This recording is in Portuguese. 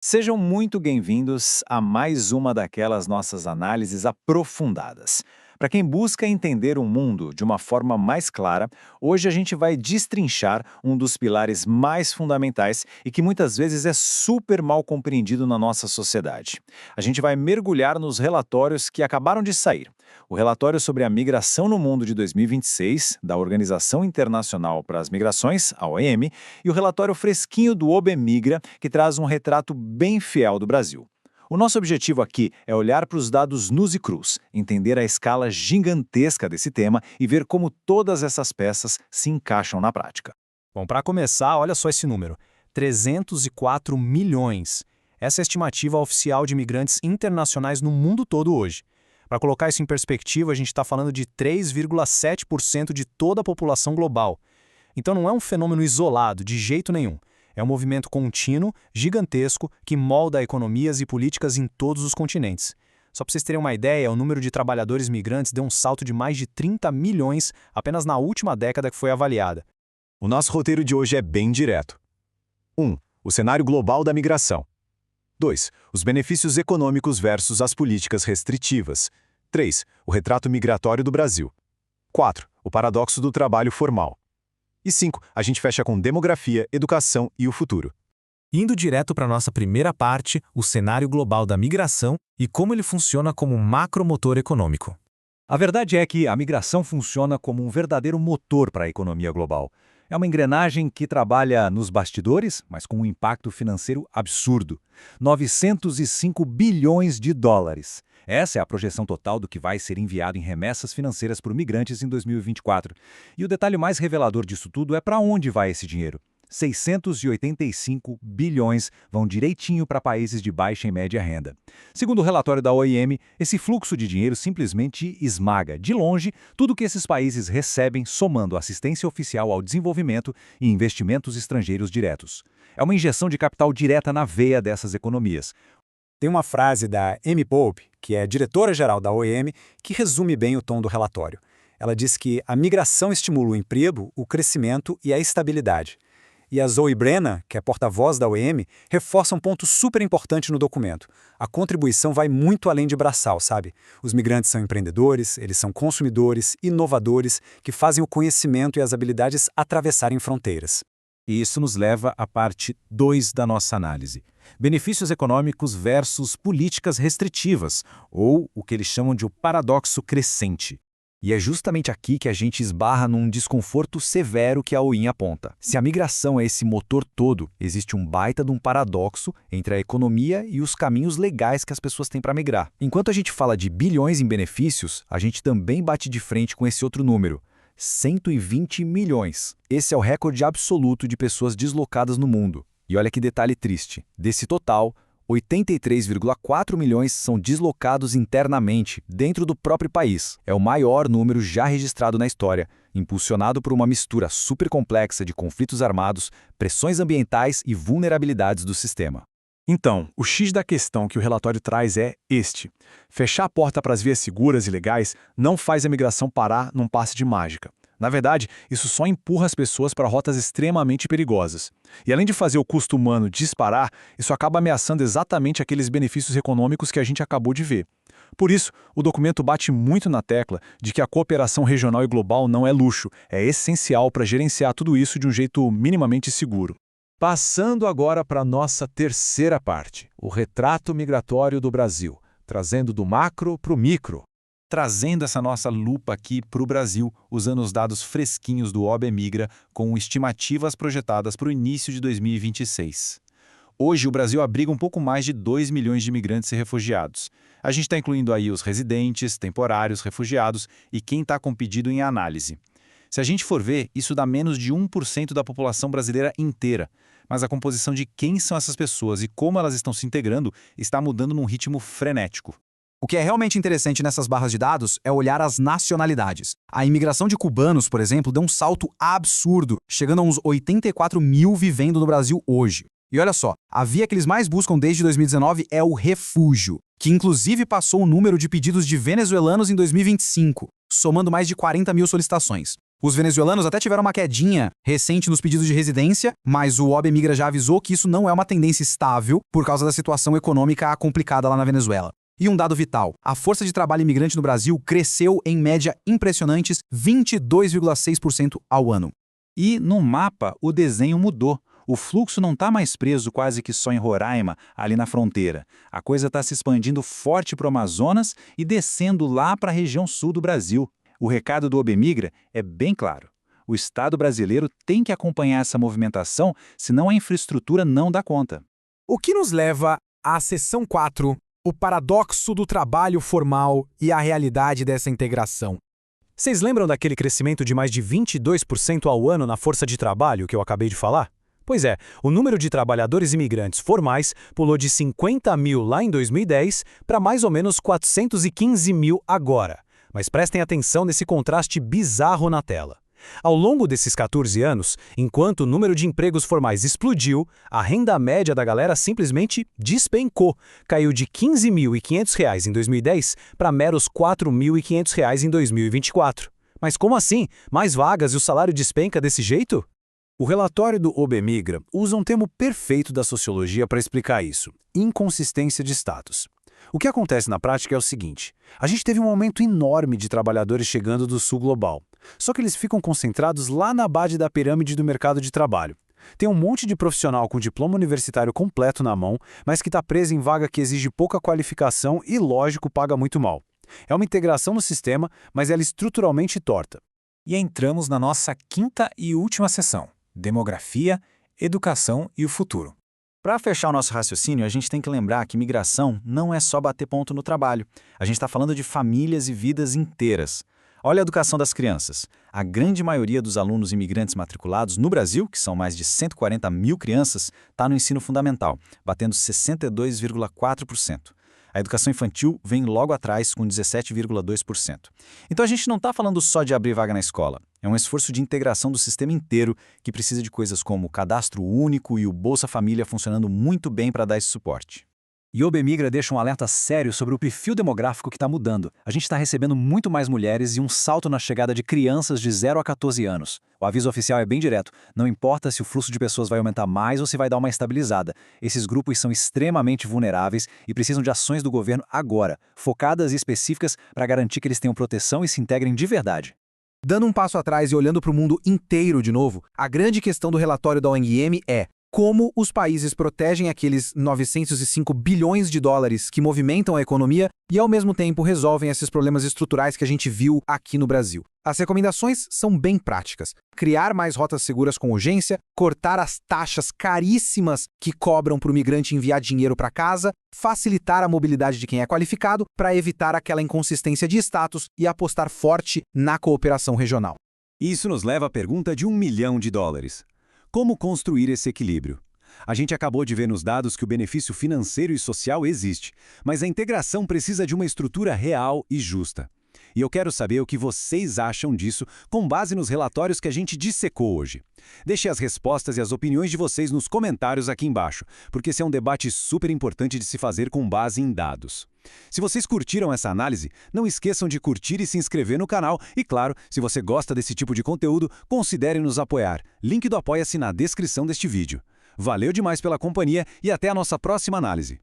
Sejam muito bem-vindos a mais uma daquelas nossas análises aprofundadas. Para quem busca entender o mundo de uma forma mais clara, hoje a gente vai destrinchar um dos pilares mais fundamentais e que muitas vezes é super mal compreendido na nossa sociedade. A gente vai mergulhar nos relatórios que acabaram de sair. O relatório sobre a migração no mundo de 2026, da Organização Internacional para as Migrações, a OIM, e o relatório fresquinho do OBMigra, que traz um retrato bem fiel do Brasil. O nosso objetivo aqui é olhar para os dados nus e crus, entender a escala gigantesca desse tema e ver como todas essas peças se encaixam na prática. Bom, para começar, olha só esse número: 304 milhões. Essa é a estimativa oficial de imigrantes internacionais no mundo todo hoje. Para colocar isso em perspectiva, a gente está falando de 3,7% de toda a população global. Então não é um fenômeno isolado, de jeito nenhum. É um movimento contínuo, gigantesco, que molda economias e políticas em todos os continentes. Só para vocês terem uma ideia, o número de trabalhadores migrantes deu um salto de mais de 30 milhões apenas na última década que foi avaliada. O nosso roteiro de hoje é bem direto. 1. O cenário global da migração. 2. Os benefícios econômicos versus as políticas restritivas. 3. O retrato migratório do Brasil. 4. O paradoxo do trabalho formal. E 5. A gente fecha com demografia, educação e o futuro. Indo direto para a nossa primeira parte, o cenário global da migração e como ele funciona como um macromotor econômico. A verdade é que a migração funciona como um verdadeiro motor para a economia global. É uma engrenagem que trabalha nos bastidores, mas com um impacto financeiro absurdo. 905 bilhões de dólares. Essa é a projeção total do que vai ser enviado em remessas financeiras por migrantes em 2024. E o detalhe mais revelador disso tudo é para onde vai esse dinheiro. 685 bilhões vão direitinho para países de baixa e média renda. Segundo o relatório da OIM, esse fluxo de dinheiro simplesmente esmaga, de longe, tudo que esses países recebem somando assistência oficial ao desenvolvimento e investimentos estrangeiros diretos. É uma injeção de capital direta na veia dessas economias. Tem uma frase da Amy Pope, que é diretora-geral da OIM, que resume bem o tom do relatório. Ela diz que a migração estimula o emprego, o crescimento e a estabilidade. E a Zoe Brennan, que é porta-voz da OIM, reforça um ponto super importante no documento. A contribuição vai muito além de braçal, sabe? Os migrantes são empreendedores, eles são consumidores, inovadores, que fazem o conhecimento e as habilidades atravessarem fronteiras. E isso nos leva à parte 2 da nossa análise. Benefícios econômicos versus políticas restritivas, ou o que eles chamam de o paradoxo crescente. E é justamente aqui que a gente esbarra num desconforto severo que a OIM aponta. Se a migração é esse motor todo, existe um baita de um paradoxo entre a economia e os caminhos legais que as pessoas têm para migrar. Enquanto a gente fala de bilhões em benefícios, a gente também bate de frente com esse outro número. 120 milhões. Esse é o recorde absoluto de pessoas deslocadas no mundo. E olha que detalhe triste. Desse total, 83,4 milhões são deslocados internamente, dentro do próprio país. É o maior número já registrado na história, impulsionado por uma mistura super complexa de conflitos armados, pressões ambientais e vulnerabilidades do sistema. Então, o X da questão que o relatório traz é este. Fechar a porta para as vias seguras e legais não faz a migração parar num passe de mágica. Na verdade, isso só empurra as pessoas para rotas extremamente perigosas. E além de fazer o custo humano disparar, isso acaba ameaçando exatamente aqueles benefícios econômicos que a gente acabou de ver. Por isso, o documento bate muito na tecla de que a cooperação regional e global não é luxo, é essencial para gerenciar tudo isso de um jeito minimamente seguro. Passando agora para a nossa terceira parte, o retrato migratório do Brasil, trazendo do macro para o micro. Trazendo essa nossa lupa aqui para o Brasil, usando os dados fresquinhos do OBMigra, com estimativas projetadas para o início de 2026. Hoje, o Brasil abriga um pouco mais de 2 milhões de imigrantes e refugiados. A gente está incluindo aí os residentes, temporários, refugiados e quem está com pedido em análise. Se a gente for ver, isso dá menos de 1% da população brasileira inteira. Mas a composição de quem são essas pessoas e como elas estão se integrando está mudando num ritmo frenético. O que é realmente interessante nessas barras de dados é olhar as nacionalidades. A imigração de cubanos, por exemplo, deu um salto absurdo, chegando a uns 84 mil vivendo no Brasil hoje. E olha só, a via que eles mais buscam desde 2019 é o refúgio, que inclusive passou o número de pedidos de venezuelanos em 2025, somando mais de 40 mil solicitações. Os venezuelanos até tiveram uma quedinha recente nos pedidos de residência, mas o OBMigra já avisou que isso não é uma tendência estável por causa da situação econômica complicada lá na Venezuela. E um dado vital, a força de trabalho imigrante no Brasil cresceu em média impressionantes 22,6% ao ano. E, no mapa, o desenho mudou. O fluxo não está mais preso quase que só em Roraima, ali na fronteira. A coisa está se expandindo forte para o Amazonas e descendo lá para a região sul do Brasil. O recado do OBMigra é bem claro. O Estado brasileiro tem que acompanhar essa movimentação, senão a infraestrutura não dá conta. O que nos leva à seção 4, o paradoxo do trabalho formal e a realidade dessa integração. Vocês lembram daquele crescimento de mais de 22% ao ano na força de trabalho que eu acabei de falar? Pois é, o número de trabalhadores imigrantes formais pulou de 50 mil lá em 2010 para mais ou menos 415 mil agora. Mas prestem atenção nesse contraste bizarro na tela. Ao longo desses 14 anos, enquanto o número de empregos formais explodiu, a renda média da galera simplesmente despencou. Caiu de R$ 15.500 em 2010 para meros R$ 4.500 em 2024. Mas como assim? Mais vagas e o salário despenca desse jeito? O relatório do OBMigra usa um termo perfeito da sociologia para explicar isso: inconsistência de status. O que acontece na prática é o seguinte: a gente teve um aumento enorme de trabalhadores chegando do sul global, só que eles ficam concentrados lá na base da pirâmide do mercado de trabalho. Tem um monte de profissional com diploma universitário completo na mão, mas que está preso em vaga que exige pouca qualificação e, lógico, paga muito mal. É uma integração no sistema, mas ela é estruturalmente torta. E entramos na nossa quinta e última sessão: demografia, educação e o futuro. Para fechar o nosso raciocínio, a gente tem que lembrar que migração não é só bater ponto no trabalho. A gente está falando de famílias e vidas inteiras. Olha a educação das crianças. A grande maioria dos alunos imigrantes matriculados no Brasil, que são mais de 140 mil crianças, está no ensino fundamental, batendo 62,4%. A educação infantil vem logo atrás, com 17,2%. Então a gente não está falando só de abrir vaga na escola. É um esforço de integração do sistema inteiro que precisa de coisas como o cadastro único e o Bolsa Família funcionando muito bem para dar esse suporte. E o OBMigra deixa um alerta sério sobre o perfil demográfico que está mudando. A gente está recebendo muito mais mulheres e um salto na chegada de crianças de 0 a 14 anos. O aviso oficial é bem direto. Não importa se o fluxo de pessoas vai aumentar mais ou se vai dar uma estabilizada. Esses grupos são extremamente vulneráveis e precisam de ações do governo agora, focadas e específicas para garantir que eles tenham proteção e se integrem de verdade. Dando um passo atrás e olhando para o mundo inteiro de novo, a grande questão do relatório da ONG é: como os países protegem aqueles 905 bilhões de dólares que movimentam a economia e, ao mesmo tempo, resolvem esses problemas estruturais que a gente viu aqui no Brasil. As recomendações são bem práticas: criar mais rotas seguras com urgência, cortar as taxas caríssimas que cobram para o migrante enviar dinheiro para casa, facilitar a mobilidade de quem é qualificado para evitar aquela inconsistência de status e apostar forte na cooperação regional. Isso nos leva à pergunta de $1 milhão. Como construir esse equilíbrio? A gente acabou de ver nos dados que o benefício financeiro e social existe, mas a integração precisa de uma estrutura real e justa. E eu quero saber o que vocês acham disso com base nos relatórios que a gente dissecou hoje. Deixe as respostas e as opiniões de vocês nos comentários aqui embaixo, porque esse é um debate super importante de se fazer com base em dados. Se vocês curtiram essa análise, não esqueçam de curtir e se inscrever no canal. E claro, se você gosta desse tipo de conteúdo, considere nos apoiar. Link do Apoia-se na descrição deste vídeo. Valeu demais pela companhia e até a nossa próxima análise.